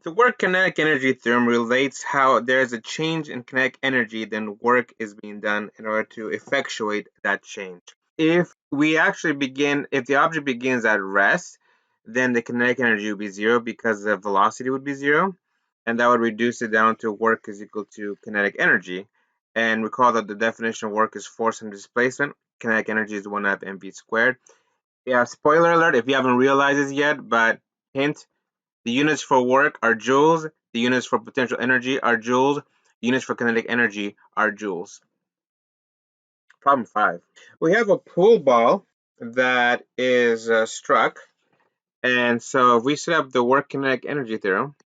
The work kinetic energy theorem relates how there's a change in kinetic energy, then work is being done in order to effectuate that change. If the object begins at rest, then the kinetic energy would be zero because the velocity would be zero, and that would reduce it down to work is equal to kinetic energy. And recall that the definition of work is force and displacement. Kinetic energy is 1/2 mv squared. Yeah, spoiler alert if you haven't realized this yet, but hint, the units for work are joules, the units for potential energy are joules, units for kinetic energy are joules. Problem 5. We have a pool ball that is struck, and so if we set up the work kinetic energy theorem,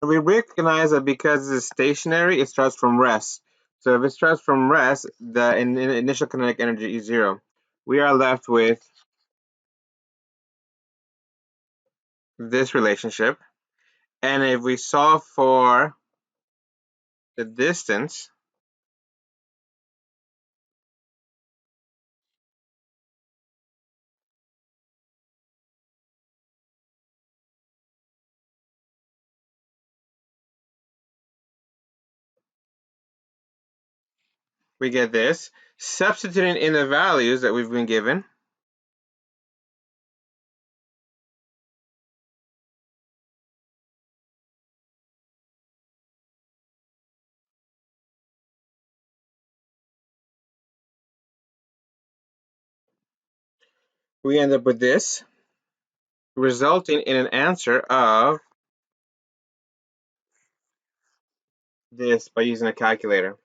we recognize that because it's stationary, it starts from rest. So if it starts from rest, the initial kinetic energy is zero. We are left with this relationship, and if we solve for the distance, we get this. Substituting in the values that we've been given, we end up with this, resulting in an answer of this by using a calculator.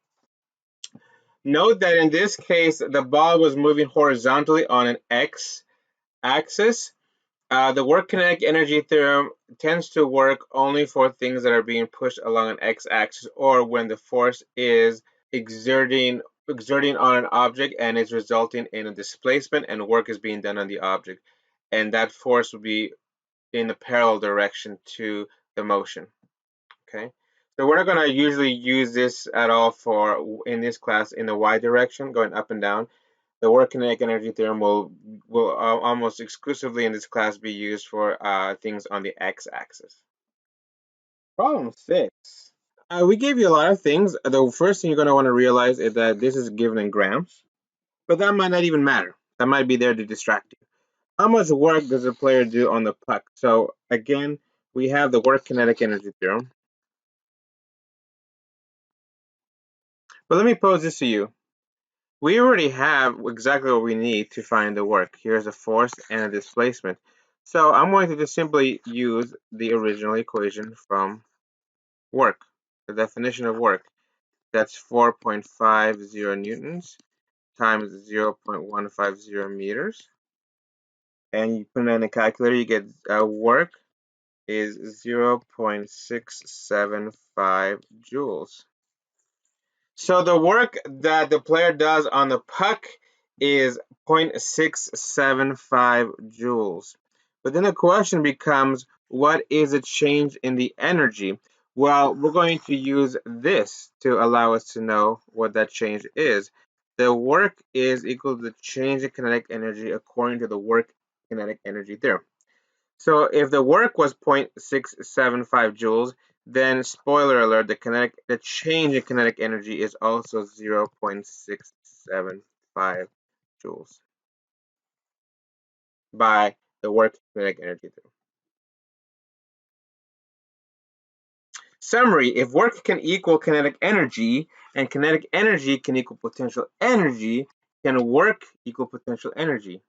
Note that in this case, the ball was moving horizontally on an x-axis. The work kinetic energy theorem tends to work only for things that are being pushed along an x-axis or when the force is exerting on an object and is resulting in a displacement and work is being done on the object. And that force would be in the parallel direction to the motion. Okay, so we're not going to usually use this at all for in this class in the y direction, going up and down. The work kinetic energy theorem will almost exclusively in this class be used for things on the x-axis. Problem 6. We gave you a lot of things. The first thing you're going to want to realize is that this is given in grams, but that might not even matter. That might be there to distract you. How much work does a player do on the puck? So again, we have the work kinetic energy theorem. But let me pose this to you. We already have exactly what we need to find the work. Here's a force and a displacement. So I'm going to just simply use the original equation from work, the definition of work. That's 4.50 newtons times 0.150 meters. And you put it in a calculator, you get work is 0.675 joules. So the work that the player does on the puck is 0.675 joules. But then the question becomes, what is the change in the energy? Well, we're going to use this to allow us to know what that change is. The work is equal to the change in kinetic energy according to the work kinetic energy theorem. So if the work was 0.675 joules, then spoiler alert, the change in kinetic energy is also 0.675 joules by the work kinetic energy theorem. Summary, if work can equal kinetic energy and kinetic energy can equal potential energy, can work equal potential energy?